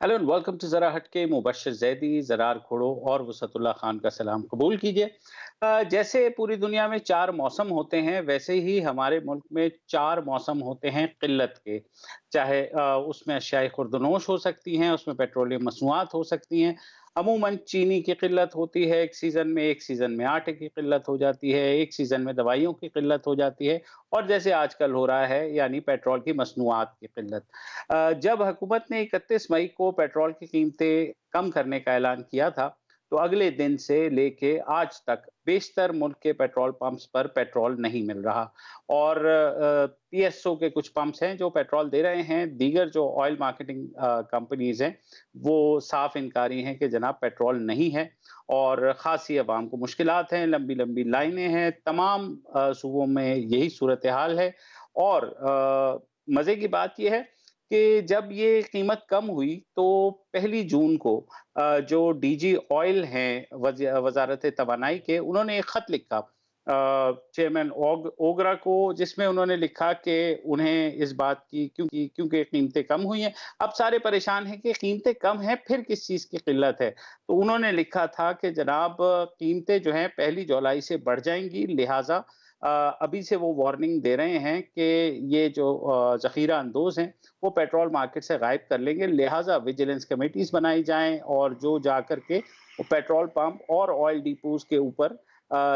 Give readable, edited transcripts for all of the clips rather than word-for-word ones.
Hello and welcome to जरा हटके। मुबशर जैदी, जरार खोड़ो और वसतुल्ला खान का सलाम कबूल कीजिए। जैसे पूरी दुनिया में चार मौसम होते हैं, वैसे ही हमारे मुल्क में चार मौसम होते हैं किल्लत के। चाहे उसमें अशियाए खुर्दनोश हो सकती हैं, उसमें पेट्रोलियम मसनूआत हो सकती हैं। अमूमन चीनी की किल्लत होती है एक सीज़न में आटे की किल्लत हो जाती है, एक सीज़न में दवाइयों की किल्लत हो जाती है, और जैसे आजकल हो रहा है यानी पेट्रोल की मसनूआत की किल्लत। जब हुकूमत ने 31 मई को पेट्रोल की कीमतें कम करने का ऐलान किया था, तो अगले दिन से लेके आज तक बेशतर मुल्क के पेट्रोल पंप्स पर पेट्रोल नहीं मिल रहा। और पीएसओ के कुछ पंप्स हैं जो पेट्रोल दे रहे हैं, दीगर जो ऑयल मार्केटिंग कंपनीज हैं वो साफ इनकारी हैं कि जनाब पेट्रोल नहीं है। और खासी अवाम को मुश्किलात हैं, लंबी लंबी लाइनें हैं, तमाम सूबों में यही सूरत हाल है। और मज़े की बात यह है कि जब ये कीमत कम हुई तो पहली जून को जो डीजी ऑयल हैं वजारत तवानाई के, उन्होंने एक खत लिखा चेयरमैन ओगरा को, जिसमें उन्होंने लिखा कि उन्हें इस बात की क्योंकि क्योंकि कीमतें कम हुई हैं, अब सारे परेशान हैं कि कीमतें कम हैं फिर किस चीज़ की किल्लत है। तो उन्होंने लिखा था कि जनाब कीमतें जो हैं पहली जुलाई से बढ़ जाएंगी, लिहाजा अभी से वो वार्निंग दे रहे हैं कि ये जो ज़ख़ीरा अंदोज़ हैं वो पेट्रोल मार्केट से गायब कर लेंगे, लिहाजा विजिलेंस कमेटीज बनाई जाएं और जो जाकर के वो पेट्रोल पंप और ऑयल डिपोज के ऊपर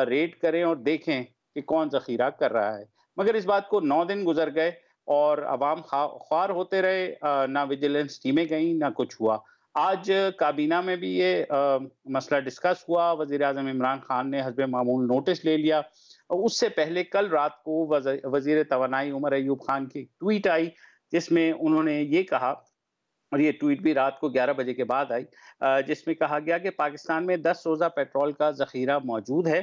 रेड करें और देखें कि कौन ज़ख़ीरा कर रहा है। मगर इस बात को 9 दिन गुजर गए और अवाम ख्वार होते रहे, ना विजिलेंस टीमें गई ना कुछ हुआ। आज काबीना में भी ये मसला डिस्कस हुआ, वजीर आजम इमरान खान ने हस्बे मामूल नोटिस ले लिया। उससे पहले कल रात को वजीर तवानाई उमर अयूब खान की ट्वीट आई, जिसमें उन्होंने ये कहा, और ये ट्वीट भी रात को 11 बजे के बाद आई, जिसमें कहा गया कि पाकिस्तान में 10 रोज़ा पेट्रोल का ज़ख़ीरा मौजूद है।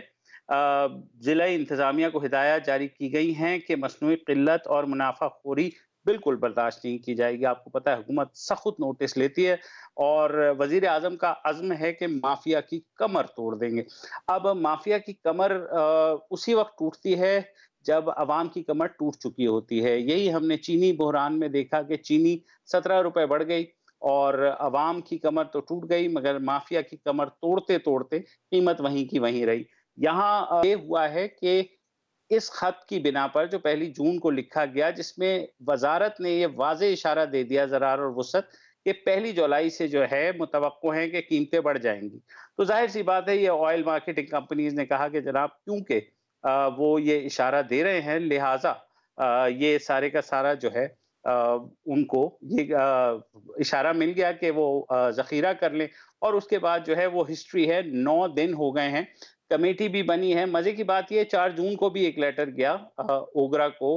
ज़िला इंतज़ामिया को हिदायत जारी की गई हैं कि मसनूई क़िल्लत और मुनाफ़ाखोरी बिल्कुल बर्दाश्त नहीं की जाएगी। आपको पता है हुकूमत सख़्त नोटिस लेती है और वज़ीर आज़म का अज़्म है कि माफ़िया की कमर तोड़ देंगे। अब माफ़िया की कमर उसी वक़्त टूटती है जब अवाम की कमर टूट चुकी होती है। यही हमने चीनी बहरान में देखा कि चीनी 17 रुपए बढ़ गई और अवाम की कमर तो टूट गई, मगर माफिया की कमर तोड़ते तोड़ते कीमत वहीं की वहीं रही। यहाँ ये हुआ है कि इस खत की बिना पर जो पहली जून को लिखा गया, जिसमें वजारत ने ये वाज़े इशारा दे दिया ज़रार और वसत कि पहली जुलाई से जो है मुतवक्को है कि कीमतें बढ़ जाएंगी। तो जाहिर सी बात है ये ऑयल मार्केटिंग कंपनीज ने कहा कि जनाब क्योंकि वो ये इशारा दे रहे हैं, लिहाजा ये सारे का सारा जो है उनको ये इशारा मिल गया कि वो ज़ख़ीरा कर लें। और उसके बाद जो है वो हिस्ट्री है, 9 दिन हो गए हैं, कमेटी भी बनी है। मज़े की बात ये 4 जून को भी एक लेटर गया ओगरा को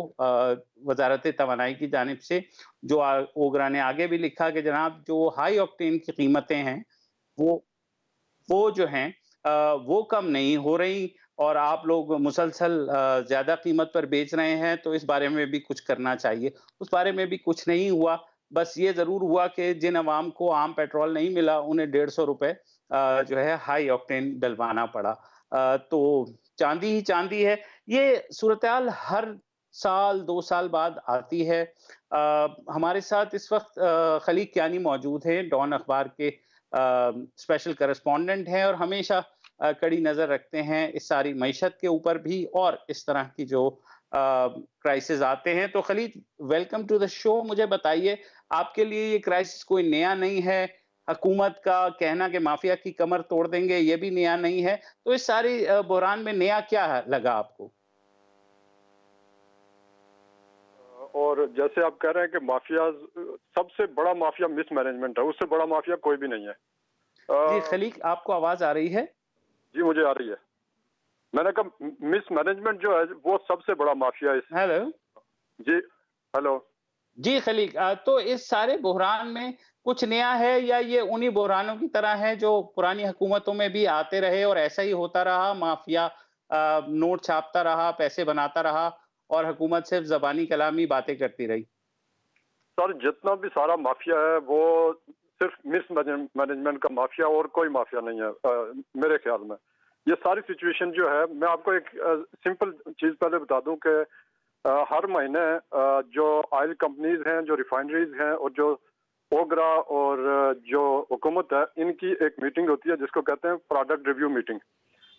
वज़ारत तवानाई की जानिब से, जो ओगरा ने आगे भी लिखा कि जनाब जो हाई ऑक्टेन की कीमतें हैं वो वो जो हैं वो कम नहीं हो रही और आप लोग मुसलसल ज़्यादा कीमत पर बेच रहे हैं, तो इस बारे में भी कुछ करना चाहिए। उस बारे में भी कुछ नहीं हुआ। बस ये ज़रूर हुआ कि जिन अवाम को आम पेट्रोल नहीं मिला, उन्हें 150 रुपए जो है हाई ऑक्टेन डलवाना पड़ा। तो चाँदी ही चाँदी है। ये सूरत-ए-हाल हर साल, 2 साल बाद आती है। हमारे साथ इस वक़्त खलीक कियानी मौजूद हैं, डॉन अखबार के स्पेशल करेस्पॉन्डेंट हैं और हमेशा कड़ी नज़र रखते हैं इस सारी मईशत के ऊपर भी और इस तरह की जो क्राइसिस आते हैं। तो Khalid, welcome to the show. मुझे बताइए, आपके लिए ये क्राइसिस कोई नया नहीं है, हुकूमत का कहना कि माफिया की कमर तोड़ देंगे ये भी नया नहीं है, तो इस सारी बहरान में नया क्या लगा आपको? और जैसे आप कह रहे हैं कि माफिया, सबसे बड़ा माफिया मिसमैनेजमेंट है, उससे बड़ा माफिया कोई भी नहीं है। जी खलीक, आपको आवाज आ रही है? जी मुझे आ रही है। मैंने कहा मिसमैनेजमेंट जो है वो सबसे बड़ा माफिया है हेलो। जी। हेलो। जी खलीक, तो इस सारे बहरान में कुछ नया है या ये उन्हीं बहरानों की तरह है जो पुरानी हुकूमतों में भी आते रहे और ऐसा ही होता रहा, माफिया नोट छापता रहा, पैसे बनाता रहा और हुकूमत सिर्फ जबानी कलामी बातें करती रही? सर जितना भी सारा माफिया है वो सिर्फ मिसमैनेजमेंट का माफिया और कोई माफिया नहीं है मेरे ख्याल में। ये सारी सिचुएशन जो है, मैं आपको एक सिंपल चीज पहले बता दूं कि हर महीने जो ऑयल कंपनीज हैं, जो रिफाइनरीज हैं और जो ओगरा और जो हुकूमत है इनकी एक मीटिंग होती है जिसको कहते हैं प्रोडक्ट रिव्यू मीटिंग,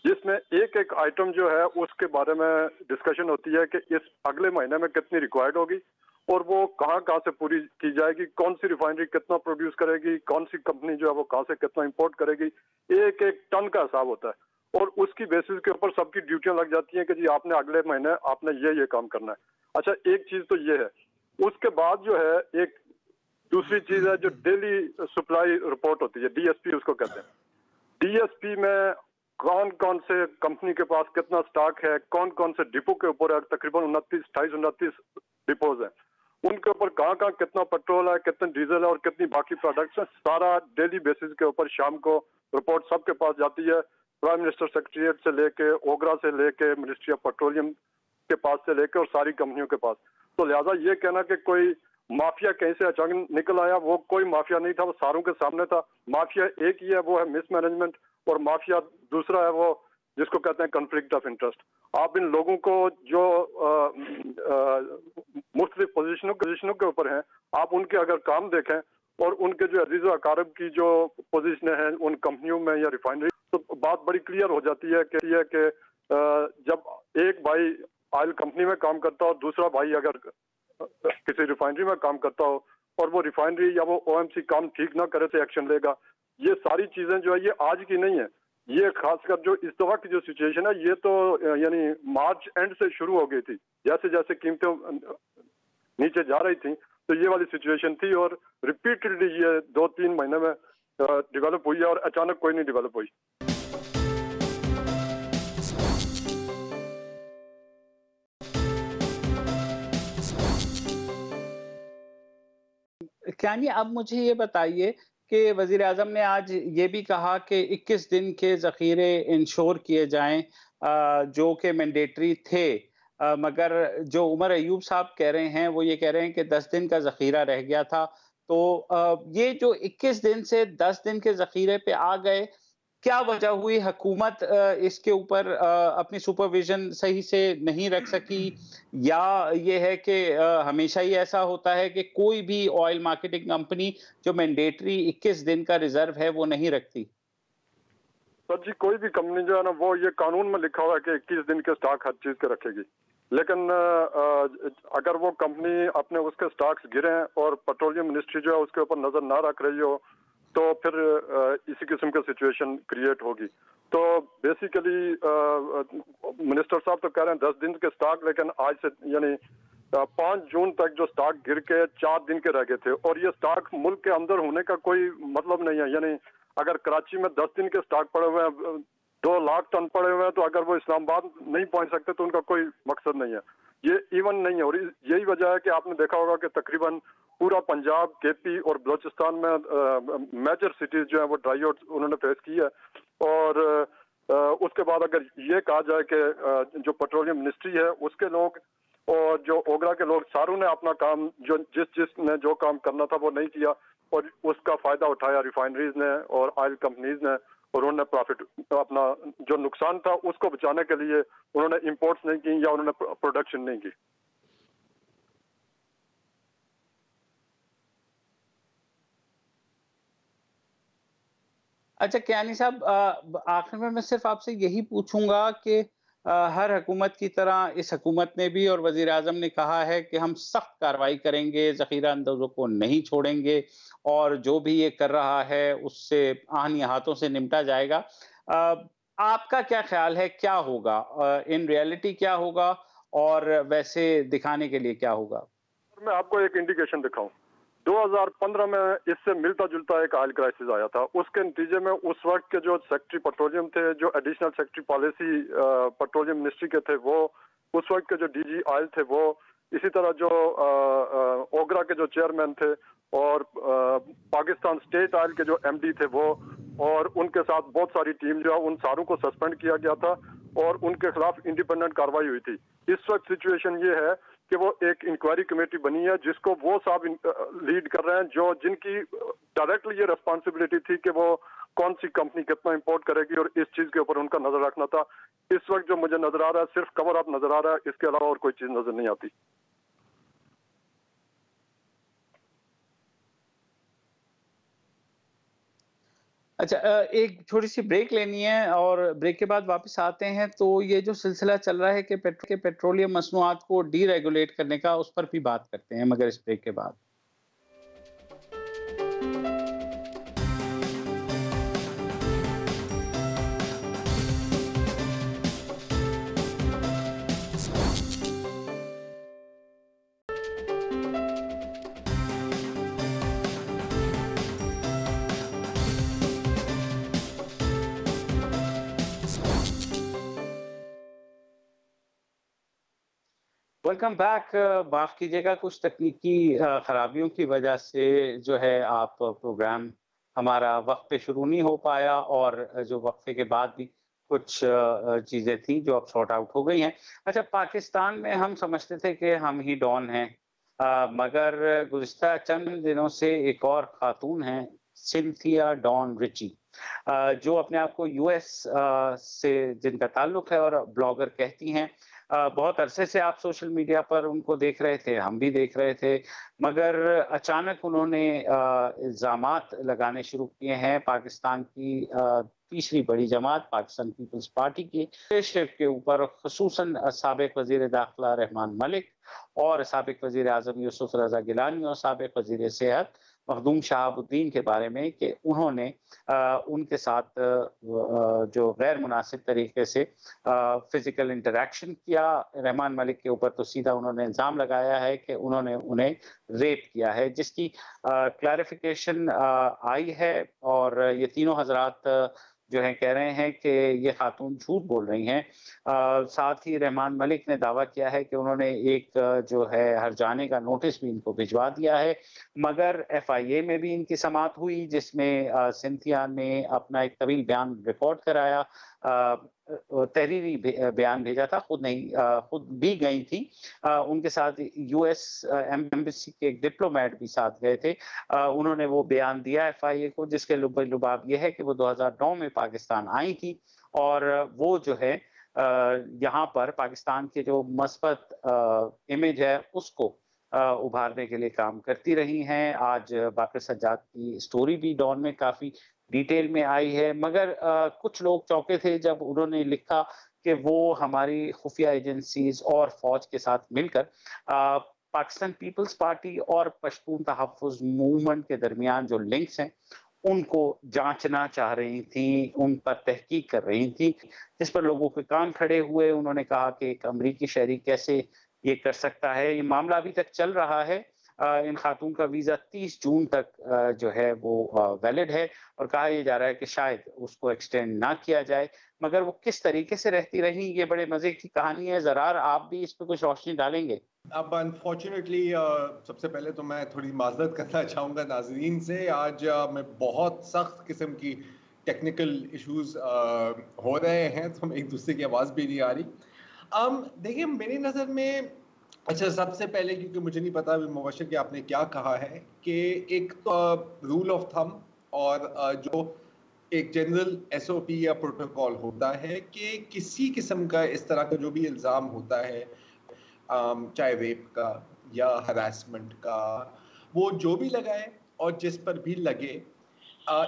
जिसमें एक एक आइटम जो है उसके बारे में डिस्कशन होती है कि इस अगले महीने में कितनी रिक्वायर्ड होगी और वो कहाँ कहाँ से पूरी की जाएगी, कौन सी रिफाइनरी कितना प्रोड्यूस करेगी, कौन सी कंपनी जो है वो कहाँ से कितना इंपोर्ट करेगी। एक एक टन का हिसाब होता है और उसकी बेसिस के ऊपर सबकी ड्यूटियां लग जाती हैं कि जी आपने अगले महीने आपने ये काम करना है। अच्छा, एक चीज तो ये है। उसके बाद जो है एक दूसरी चीज है जो डेली सप्लाई रिपोर्ट होती है, डीएसपी उसको कहते हैं। डीएसपी में कौन कौन से कंपनी के पास कितना स्टॉक है, कौन कौन से डिपो के ऊपर है, तकरीबन 29 डिपोज है, उनके ऊपर कहाँ कहाँ कितना पेट्रोल है, कितना डीजल है और कितनी बाकी प्रोडक्ट्स है, सारा डेली बेसिस के ऊपर शाम को रिपोर्ट सबके पास जाती है। प्राइम मिनिस्टर सेक्रेटरीट से लेके, ओगरा से लेके, मिनिस्ट्री ऑफ पेट्रोलियम के पास से लेके और सारी कंपनियों के पास। तो लिहाजा ये कहना कि कोई माफिया कहीं से अचानक निकल आया, वो कोई माफिया नहीं था, वो सारों के सामने था। माफिया एक ही है, वो है मिसमैनेजमेंट, और माफिया दूसरा है वो जिसको कहते हैं कॉन्फ्लिक्ट ऑफ इंटरेस्ट। आप इन लोगों को जो मुख्तलिफ पोजीशनों के ऊपर हैं, आप उनके अगर काम देखें और उनके जो अजीज अकारब की जो पोजीशन है उन कंपनियों में या रिफाइनरी, तो बात बड़ी क्लियर हो जाती है कि जब एक भाई ऑयल कंपनी में काम करता हो, दूसरा भाई अगर किसी रिफाइनरी में काम करता हो और वो रिफाइनरी या वो ओएमसी काम ठीक ना करे तो एक्शन लेगा। ये सारी चीजें जो है ये आज की नहीं है, ये खासकर जो इस दफा की जो सिचुएशन है ये तो यानी मार्च एंड से शुरू हो गई थी। जैसे जैसे कीमतें नीचे जा रही थी तो ये वाली सिचुएशन थी और रिपीटेडली ये 2-3 महीने में डेवलप हुई है और अचानक कोई नहीं डेवलप हुई। यानी अब मुझे ये बताइए कि वज़ीर आज़म ने आज ये भी कहा कि 21 दिन के ज़ख़ीरे इंश्योर किए जाएँ, जो कि मैंडेटरी थे। मगर जो उमर अय्यूब साहब कह रहे हैं, वो ये कह रहे हैं कि 10 दिन का ज़ख़ीरा रह गया था। तो ये जो 21 दिन से 10 दिन के ज़ख़ीरे पे आ गए, क्या वजह हुई? हुकूमत इसके ऊपर अपनी सुपरविज़न सही से नहीं रख सकी, या ये है कि हमेशा ही ऐसा होता है कि कोई भी ऑयल मार्केटिंग कंपनी जो मैंडेटरी 21 दिन का रिजर्व है वो नहीं रखती? सर जी, कोई भी कंपनी जो है ना वो ये कानून में लिखा हुआ है कि 21 दिन के स्टॉक हर चीज के रखेगी, लेकिन अगर वो कंपनी अपने उसके स्टॉक्स गिरे और पेट्रोलियम मिनिस्ट्री जो है उसके ऊपर नजर ना रख रही हो तो फिर इसी किस्म की सिचुएशन क्रिएट होगी। तो बेसिकली मिनिस्टर साहब तो कह रहे हैं 10 दिन के स्टॉक, लेकिन आज से यानी 5 जून तक जो स्टॉक गिर के 4 दिन के रह गए थे और ये स्टॉक मुल्क के अंदर होने का कोई मतलब नहीं है। यानी अगर कराची में 10 दिन के स्टॉक पड़े हुए हैं, 2 लाख टन पड़े हुए हैं, तो अगर वो इस्लामाबाद नहीं पहुंच सकते तो उनका कोई मकसद नहीं है। ये इवन नहीं है और यही वजह है कि आपने देखा होगा कि तकरीबन पूरा पंजाब, केपी और बलोचिस्तान में मेजर सिटीज जो है वो ड्राई आउट उन्होंने फेस की है। और उसके बाद अगर ये कहा जाए कि जो पेट्रोलियम मिनिस्ट्री है उसके लोग और जो ओगरा के लोग सारों ने अपना काम जो जिसने जो काम करना था वो नहीं किया और उसका फायदा उठाया रिफाइनरीज ने और ऑयल कंपनीज ने, और उन्होंने प्रॉफिट अपना जो नुकसान था उसको बचाने के लिए उन्होंने इंपोर्ट्स नहीं की या उन्होंने प्रोडक्शन नहीं की। अच्छा कियानी साहब, आखिर में मैं सिर्फ आपसे यही पूछूंगा कि हर हुकूमत की तरह इस हुकूमत ने भी और वज़ीर आज़म ने कहा है कि हम सख्त कार्रवाई करेंगे, ज़ख़ीरा अंदाज़ों को नहीं छोड़ेंगे और जो भी ये कर रहा है उससे आहनी हाथों से निपटा जाएगा। आपका क्या ख्याल है, क्या होगा इन रियलिटी, क्या होगा और वैसे दिखाने के लिए क्या होगा? मैं आपको एक इंडिकेशन दिखाऊं, 2015 में इससे मिलता जुलता एक ऑयल क्राइसिस आया था। उसके नतीजे में उस वक्त के जो सेक्रेटरी पेट्रोलियम थे, जो additional secretary policy petroleum ministry के थे, वो उस वक्त के जो डीजी ऑयल थे वो, इसी तरह जो ओगरा के जो चेयरमैन थे और पाकिस्तान स्टेट ऑयल के जो एमडी थे वो, और उनके साथ बहुत सारी टीम जो है उन सारों को सस्पेंड किया गया था और उनके खिलाफ इंडिपेंडेंट कार्रवाई हुई थी। इस वक्त सिचुएशन ये है कि वो एक इंक्वायरी कमेटी बनी है जिसको वो साहब लीड कर रहे हैं, जो जिनकी डायरेक्टली ये रिस्पांसिबिलिटी थी कि वो कौन सी कंपनी कितना इंपोर्ट करेगी और इस चीज के ऊपर उनका नजर रखना था। इस वक्त जो मुझे नजर आ रहा है सिर्फ कवर अप नजर आ रहा है, इसके अलावा और कोई चीज नजर नहीं आती। अच्छा, एक छोटी-सी ब्रेक लेनी है और ब्रेक के बाद वापस आते हैं, तो ये जो सिलसिला चल रहा है कि पेट्रोलियम मसनूआत को डीरेगुलेट करने का, उस पर भी बात करते हैं, मगर इस ब्रेक के बाद। Welcome back. माफ कीजिएगा, कुछ तकनीकी खराबियों की वजह से जो है आप प्रोग्राम हमारा वक्त पे शुरू नहीं हो पाया, और जो वक्फे के बाद भी कुछ चीजें थी जो अब सॉर्ट आउट हो गई हैं। अच्छा, पाकिस्तान में हम समझते थे कि हम ही डॉन हैं, मगर गुज़िश्ता चंद दिनों से एक और खातून हैं, सिंथिया डॉन रिची, जो अपने आप को यूएस से जिनका ताल्लुक है और ब्लॉगर कहती हैं। बहुत अरसे से आप सोशल मीडिया पर उनको देख रहे थे, हम भी देख रहे थे, मगर अचानक उन्होंने इल्ज़ामात लगाने शुरू किए हैं पाकिस्तान की तीसरी बड़ी जमात पाकिस्तान पीपल्स पार्टी की लीडरशिप के ऊपर, ख़ुसूसन साबिक़ वज़ीर दाख़िला रहमान मलिक और साबिक़ वज़ीर आज़म यूसुफ़ रज़ा गिलानी और साबिक़ वज़ीर सेहत मखदूम शहाबुद्दीन के बारे में, कि उन्होंने उनके साथ जो गैर मुनासिब तरीके से फिजिकल इंटरैक्शन किया। रहमान मलिक के ऊपर तो सीधा उन्होंने इल्ज़ाम लगाया है कि उन्होंने उन्हें रेप किया है, जिसकी क्लैरिफिकेशन आई है, और ये तीनों हज़रात जो हैं कह रहे हैं कि ये खातून झूठ बोल रही हैं। साथ ही रहमान मलिक ने दावा किया है कि उन्होंने एक जो है हर्जाने का नोटिस भी इनको भिजवा दिया है, मगर एफआईए में भी इनकी समाअत हुई, जिसमें सिंथिया ने अपना एक तवील बयान रिकॉर्ड कराया, तहरीरी बयान भेजा था, खुद नहीं, खुद भी गई थी। उनके साथ यूएस एम्बेसी के एक डिप्लोमेट भी साथ गए थे। उन्होंने वो बयान दिया एफआईए को, जिसके लुबाब ये है कि वो 2009 में पाकिस्तान आई थी, और वो जो है यहाँ पर पाकिस्तान के जो मस्बत इमेज है उसको उभारने के लिए काम करती रही हैं। आज बाक़िर सज्जाद की स्टोरी भी डॉन में काफ़ी डिटेल में आई है, मगर कुछ लोग चौंके थे जब उन्होंने लिखा कि वो हमारी खुफिया एजेंसीज और फौज के साथ मिलकर पाकिस्तान पीपल्स पार्टी और पश्तून तहफ़्फ़ुज़ मूवमेंट के दरमियान जो लिंक्स हैं, उनको जांचना चाह रही थी, उन पर तहकीक कर रही थी, जिस पर लोगों के कान खड़े हुए। उन्होंने कहा कि एक अमरीकी शहरी कैसे ये कर सकता है। ये मामला अभी तक चल रहा है। इन खातून का वीज़ा 30 जून तक जो है वो वैलिड है, और कहा यह जा रहा है कि शायद उसको एक्सटेंड ना किया जाए, मगर वो किस तरीके से रहती रहीं, ये बड़े मज़े की कहानी है। ज़रार, आप भी इस पे कुछ रोशनी डालेंगे? अब अनफॉर्चुनेटली सबसे पहले तो मैं थोड़ी माजरत करना चाहूँगा नाज़रीन से। आज मैं बहुत सख्त किस्म की टेक्निकल इश्यूज हो रहे हैं, तो एक दूसरे की आवाज़ भी नहीं आ रही। देखिए, मेरी नज़र में, अच्छा, सबसे पहले, क्योंकि मुझे नहीं पता मुबश्शिर कि आपने क्या कहा है, कि एक तो रूल ऑफ थंब और जो एक जनरल एसओपी या प्रोटोकॉल होता है कि किसी किस्म का इस तरह का जो भी इल्ज़ाम होता है, चाहे रेप का या हरासमेंट का, वो जो भी लगाए और जिस पर भी लगे,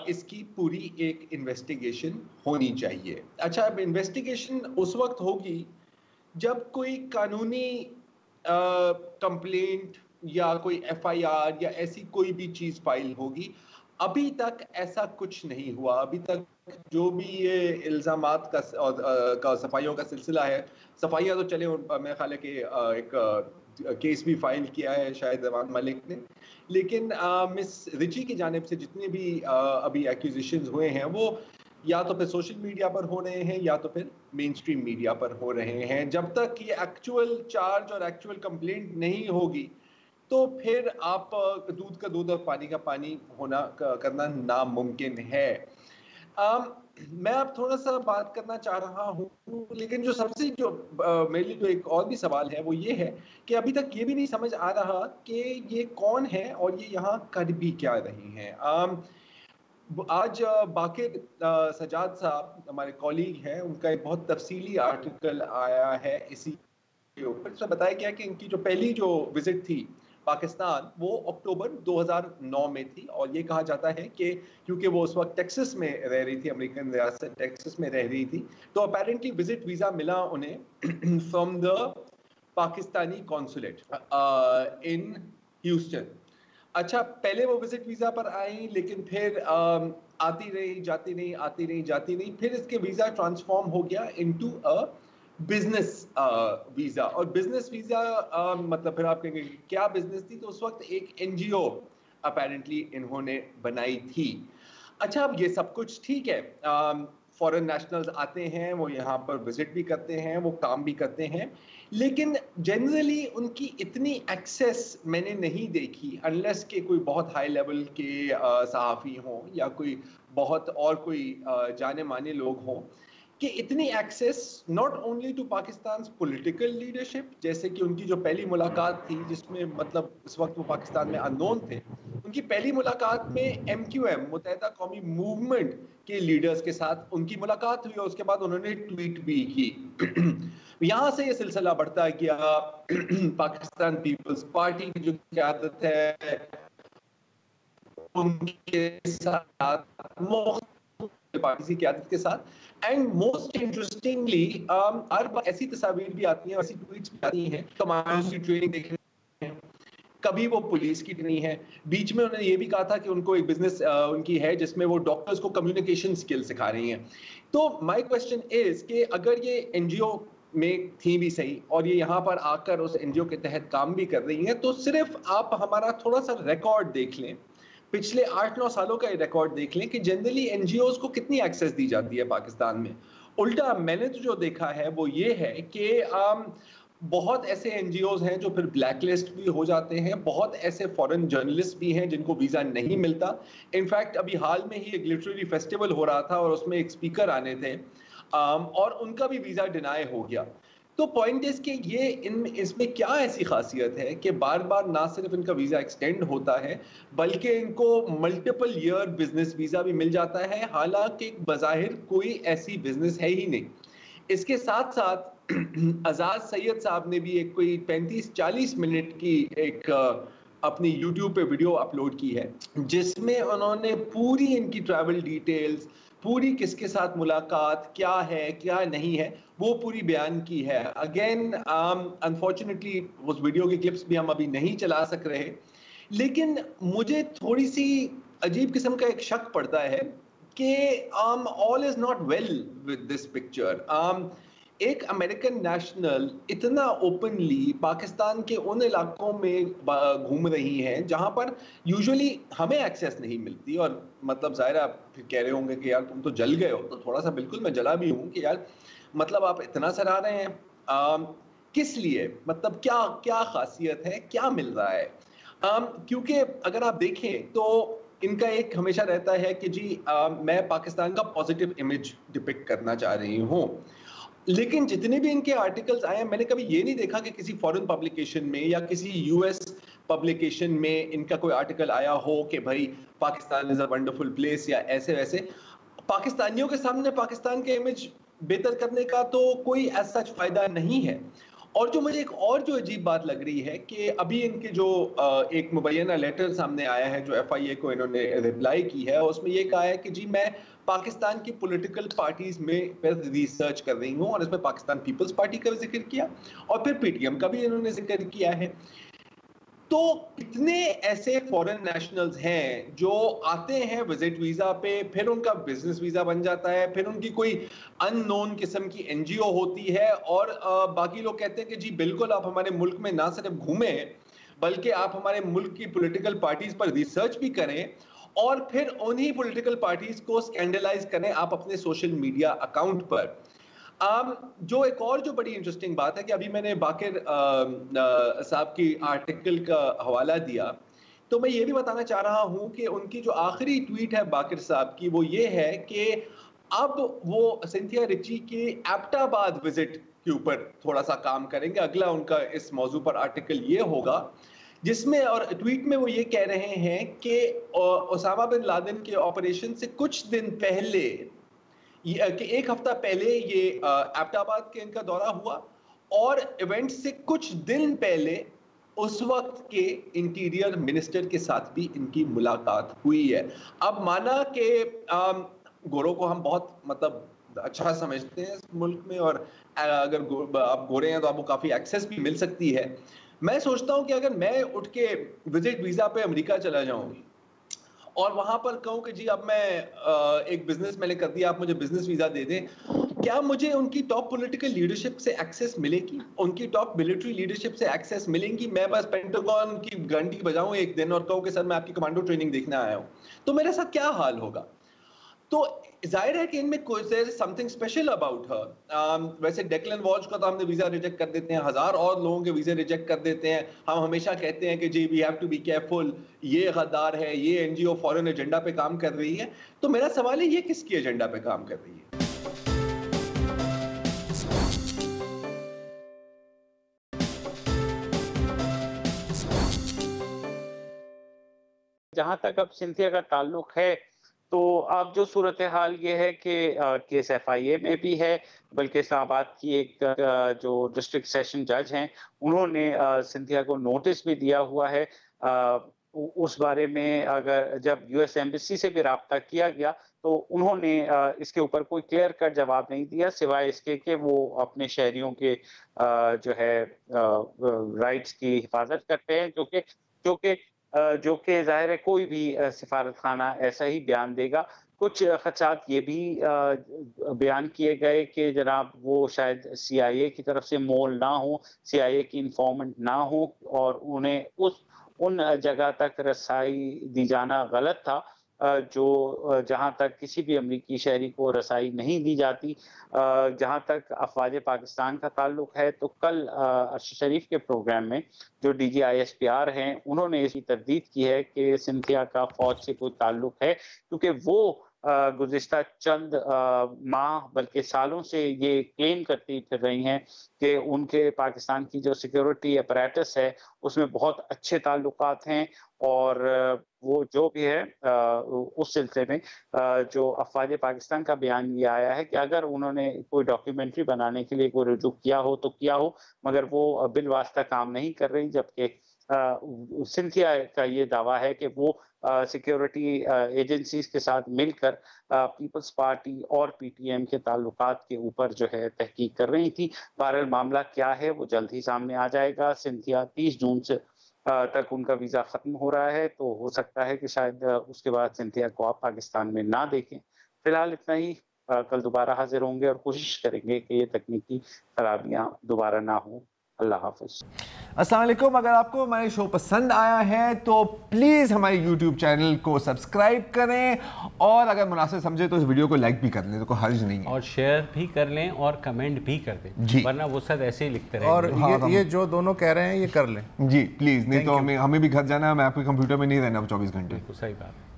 इसकी पूरी एक इन्वेस्टिगेशन होनी चाहिए। अच्छा, अब इन्वेस्टिगेशन उस वक्त होगी जब कोई कानूनी कंप्लेंट या कोई एफआईआर या ऐसी कोई भी चीज फाइल होगी। अभी तक ऐसा कुछ नहीं हुआ। अभी तक जो भी ये इल्जामात का सफाइयों का सिलसिला है, सफाइयाँ तो चले, मेरे ख्याल है कि एक केस भी फाइल किया है शायद रहमान मलिक ने, लेकिन मिस रिची की जानिब से जितने भी अभी एक्यूजिशंस हुए हैं, वो या तो फिर सोशल मीडिया पर हो रहे हैं या तो फिर मेन स्ट्रीम मीडिया पर हो रहे हैं। जब तक ये एक्चुअल चार्ज और एक्चुअल कंप्लेंट नहीं होगी, तो फिर आप दूध का दूध और पानी का पानी होना करना नामुमकिन है। मैं अब थोड़ा सा बात करना चाह रहा हूँ, लेकिन जो सबसे जो मेरे लिए जो एक और भी सवाल है वो ये है कि अभी तक ये भी नहीं समझ आ रहा कि ये कौन है और ये यहाँ कर भी क्या रही हैं। आज बाक़िर सज्जाद साहब हमारे कॉलीग हैं, उनका एक बहुत तफसीली आर्टिकल आया है इसी के ऊपर। इसमें बताया गया कि इनकी जो पहली जो विजिट थी पाकिस्तान वो अक्टूबर 2009 में थी, और ये कहा जाता है कि क्योंकि वो उस वक्त टेक्सास में रह रही थी, अमेरिकन रियासत टेक्सास में रह रही थी, तो अपेरेंटली विजिट वीज़ा मिला उन्हें from the Pakistani consulate in Houston. अच्छा, पहले वो विजिट वीज़ा पर आई, लेकिन फिर आती रही जाती नहीं, आती नहीं जाती नहीं, फिर इसके वीज़ा ट्रांसफॉर्म हो गया इनटू अ बिजनेस वीज़ा। और बिजनेस वीज़ा मतलब फिर आप कहेंगे क्या बिजनेस थी, तो उस वक्त एक एनजीओ अपेरेंटली इन्होंने बनाई थी। अच्छा, अब ये सब कुछ ठीक है, फॉरेन नेशनल्स आते हैं, वो यहाँ पर विजिट भी करते हैं, वो काम भी करते हैं, लेकिन जनरली उनकी इतनी एक्सेस मैंने नहीं देखी, अनलेस के कोई बहुत हाई लेवल के सहाफ़ी हों या कोई बहुत और कोई जाने माने लोग हों, कि इतनी access not only to Pakistan political leadership, जैसे कि उनकी जो पहली मुलाकात थी, जिसमें मतलब इस वक्त वो पाकिस्तान में अननोन थे, उनकी पहली मुलाकात में MQM मुत्तहिदा कौमी मूवमेंट के लीडर्स के साथ उनकी मुलाकात हुई, और उसके बाद उन्होंने ट्वीट भी की। यहाँ से ये सिलसिला बढ़ता गया। पाकिस्तान पीपल्स पार्टी की जो क़यादत है उनके साथ, पार्टी की क़यादत के साथ, एंड मोस्ट इंटरेस्टिंगली हर बार ऐसी तस्वीर भी आती हैं, ऐसी ट्वीट्स भी आती हैं, कमांडर्स की ट्रेनिंग देखने, कभी वो पुलिस की नहीं है। बीच में उन्होंने ये भी कहा था कि उनको एक बिजनेस उनकी है जिसमें वो डॉक्टर्स को कम्युनिकेशन स्किल सिखा रही हैं। तो माय क्वेश्चन इज कि अगर ये एनजीओ में थी भी सही और ये यहाँ पर आकर उस एनजीओ के तहत काम भी कर रही हैं, तो सिर्फ आप हमारा थोड़ा सा रिकॉर्ड देख लें, पिछले 8-9 सालों का रिकॉर्ड देख लें कि जनरली एनजीओज को कितनी एक्सेस दी जाती है पाकिस्तान में। उल्टा मैंने तो जो देखा है वो ये है कि बहुत ऐसे एनजीओज हैं जो फिर ब्लैकलिस्ट भी हो जाते हैं, बहुत ऐसे फॉरेन जर्नलिस्ट भी हैं जिनको वीज़ा नहीं मिलता। इनफैक्ट अभी हाल में ही एक लिटरेरी फेस्टिवल हो रहा था और उसमें एक स्पीकर आने थे और उनका भी वीज़ा डिनाई हो गया। तो पॉइंट इज कि ये इसमें क्या ऐसी खासियत है कि बार बार ना सिर्फ इनका वीज़ा एक्सटेंड होता है, बल्कि इनको मल्टीपल ईयर बिजनेस वीज़ा भी मिल जाता है, हालांकि बज़ाहिर कोई ऐसी बिजनेस है ही नहीं। इसके साथ साथ आज़ाद सैयद साहब ने भी एक कोई 35-40 मिनट की एक अपनी YouTube पे वीडियो अपलोड की है, जिसमें उन्होंने पूरी इनकी ट्रैवल डिटेल्स, पूरी किसके साथ मुलाकात, क्या है क्या नहीं है, वो पूरी बयान की है। अगेन अनफॉर्चुनेटली उस वीडियो की क्लिप्स भी हम अभी नहीं चला सक रहे, लेकिन मुझे थोड़ी सी अजीब किस्म का एक शक पड़ता है कि all is not well with this picture. एक अमेरिकन नेशनल इतना ओपनली पाकिस्तान के उन इलाकों में घूम रही हैं जहां पर यूजुअली हमें एक्सेस नहीं मिलती, और मतलब ज़ाहिर आप फिर कह रहे होंगे कि यार तुम तो जल गए हो, तो थोड़ा सा बिल्कुल मैं जला भी हूँ कि यार मतलब आप इतना सराह रहे हैं किस लिए, मतलब क्या क्या खासियत है, क्या मिल रहा है? क्योंकि अगर आप देखें तो इनका एक हमेशा रहता है कि जी मैं पाकिस्तान का पॉजिटिव इमेज डिपिक्ट करना चाह रही हूँ, लेकिन जितने भी इनके आर्टिकल्स आए हैं मैंने कभी ये नहीं देखा कि किसी फॉरेन पब्लिकेशन में या किसी यूएस पब्लिकेशन में इनका कोई आर्टिकल आया हो कि भाई Pakistan is a wonderful place या ऐसे वैसे। पाकिस्तानियों के सामने पाकिस्तान के इमेज बेहतर करने का तो कोई ऐसा फायदा नहीं है। और जो मुझे एक और जो अजीब बात लग रही है कि अभी इनके जो एक मुबैना लेटर सामने आया है जो FIA को इन्होंने रिप्लाई की है, उसमें ये कहा है कि जी मैं पाकिस्तान की पॉलिटिकल पार्टीज में पर रिसर्च कर रही हूँ, और इसमें पाकिस्तान पीपल्स पार्टी का भी जिक्र किया और फिर PTM का भी इन्होंने जिक्र किया है। तो कितने ऐसे फॉरेन नेशनल्स हैं जो आते हैं विजिट वीजा पे, फिर उनका बिजनेस वीजा बन जाता है, फिर उनकी कोई अननोन किस्म की NGO होती है और बाकी लोग कहते हैं कि जी बिल्कुल आप हमारे मुल्क में ना सिर्फ घूमें बल्कि आप हमारे मुल्क की पॉलिटिकल पार्टीज पर रिसर्च भी करें और फिर उन्हीं पॉलिटिकल पार्टीज को स्कैंडलाइज करें आप अपने सोशल मीडिया अकाउंट पर। जो एक और जो बड़ी इंटरेस्टिंग बात है कि अभी मैंने बाकिर साहब की आर्टिकल का हवाला दिया, तो मैं ये भी बताना चाह रहा हूँ कि उनकी जो आखिरी ट्वीट है बाकिर साहब की वो ये है कि अब वो सिंथिया रिची के एबटाबाद विजिट के ऊपर थोड़ा सा काम करेंगे। अगला उनका इस मौजू पर आर्टिकल ये होगा जिसमें, और ट्वीट में वो ये कह रहे हैं कि ओसामा बिन लादेन के ऑपरेशन से कुछ दिन पहले कि एक हफ्ता पहले ये एबटाबाद के इनका दौरा हुआ और इवेंट से कुछ दिन पहले اس وقت کے انٹیریئر منسٹر کے ساتھ بھی ان کی ملاقات ہوئی ہے. اب مانا کہ گوروں کو ہم بہت مطلب اچھا سمجھتے ہیں اس ملک میں, اور اگر آپ گورے ہیں تو آپ کو کافی ایکسیس بھی مل سکتی ہے. میں سوچتا ہوں کہ اگر میں اٹھ کے وزٹ ویزا پہ امریکہ چلا جاؤں اور وہاں پر کہوں کہ جی اب میں ایک بزنس میں نے کر دیا, آپ مجھے بزنس ویزا دے دیں, کیا مجھے ان کی ٹاپ پولیٹیکل لیڈرشپ سے ایکسیس ملے گی, ان کی ٹاپ ملٹری لیڈرشپ سے ایکسیس ملیں گی؟ میں بس پینٹاگون کی گھنٹی بجاؤں ایک دن اور کہوں کہ سر میں آپ کی کمانڈو ٹریننگ دیکھنے آیا ہوں, تو میرے ساتھ کیا حال ہوگا؟ تو ظاہر ہے کہ ان میں some thing special about her. ویسے ڈیکلن والش کا تو ہم نے ویزا ریجیکٹ کر دیتے ہیں, 1000 اور لوگوں کے ویزے ریجیکٹ کر دیتے ہیں. ہم ہمیشہ کہتے ہیں کہ جی we have to be careful, یہ غدار ہے, یہ N G O foreign agenda پہ کام کر رہی ہے. تو میرا سوال ہے یہ کس کی ایجنڈا پہ کام کر رہی ہے؟ جہاں تک اب سنتھیا کا تعلق ہے تو اب جو صورتحال یہ ہے کہ کیس ایف آئی اے میں بھی ہے, بلکہ اسلام آباد کی ایک جو ڈسٹرکٹ سیشن جج ہیں انہوں نے سنتھیا کو نوٹس بھی دیا ہوا ہے. اس بارے میں اگر جب یو ایس ایمبیسی سے بھی رابطہ کیا گیا تو انہوں نے اس کے اوپر کوئی کلیئر کٹ جواب نہیں دیا, سوائے اس کے کہ وہ اپنے شہریوں کے جو ہے رائٹس کی حفاظت کرتے ہیں, جو کہ ظاہر ہے کوئی بھی سفارت خانہ ایسا ہی بیان دے گا. کچھ خدشات یہ بھی بیان کیے گئے کہ جناب وہ شاید سی آئی اے کی طرف سے مول نہ ہو, سی آئی اے کی انفارمنٹ نہ ہو, اور انہیں ان جگہ تک رسائی دی جانا غلط تھا جو جہاں تک کسی بھی امریکی شہری کو رسائی نہیں دی جاتی. جہاں تک افواج پاکستان کا تعلق ہے تو کل ارشد شریف کے پروگرام میں جو D G I S P R ہیں انہوں نے اس کی تردید کی ہے کہ سنتھیا کا فوج سے کوئی تعلق ہے, کیونکہ وہ گزشتہ چند ماہ بلکہ سالوں سے یہ کلیم کرتی پھر رہی ہیں کہ ان کے پاکستان کی جو سیکیورٹی اپریٹس ہے اس میں بہت اچھے تعلقات ہیں, اور وہ جو بھی ہے اس سلسلے میں جو افواج پاکستان کا بیان یہ آیا ہے کہ اگر انہوں نے کوئی ڈاکیومنٹری بنانے کے لیے کوئی رجوع کیا ہو تو کیا ہو, مگر وہ بالواسطہ کام نہیں کر رہی, جبکہ سنتھیا کا یہ دعویٰ ہے کہ وہ سیکیورٹی ایجنسیز کے ساتھ مل کر پیپلز پارٹی اور پی ٹی ایم کے تعلقات کے اوپر جو ہے تحقیق کر رہی تھی. بہرحال معاملہ کیا ہے وہ جلد ہی سامنے آ جائے گا. سنتھیا 30 جون سے تک ان کا ویزا ختم ہو رہا ہے, تو ہو سکتا ہے کہ شاید اس کے بعد سنتھیا کو آپ پاکستان میں نہ دیکھیں. فی الحال اتنا ہی, کل دوبارہ حاضر ہوں گے اور کوشش کریں گے کہ یہ تکنیکی خرابیاں دوبارہ نہ ہوں. اللہ حافظ. السلام علیکم. اگر آپ کو ہمارے شو پسند آیا ہے تو پلیز ہمارے یوٹیوب چینل کو سبسکرائب کریں, اور اگر مناسب سمجھے تو اس ویڈیو کو لائک بھی کر لیں, تو کوئی حرج نہیں ہے, اور شیئر بھی کر لیں اور کمنٹ بھی کر دیں, ورنہ وہ سب ایسے ہی لکھتے رہیں گے. اور یہ جو دونوں کہہ رہے ہیں یہ کر لیں جی پلیز, نہیں تو ہمیں بھی گھر جانا ہے, میں آپ کے کمپیوٹر میں نہیں رہنا 24 گھنٹے. صحیح بات.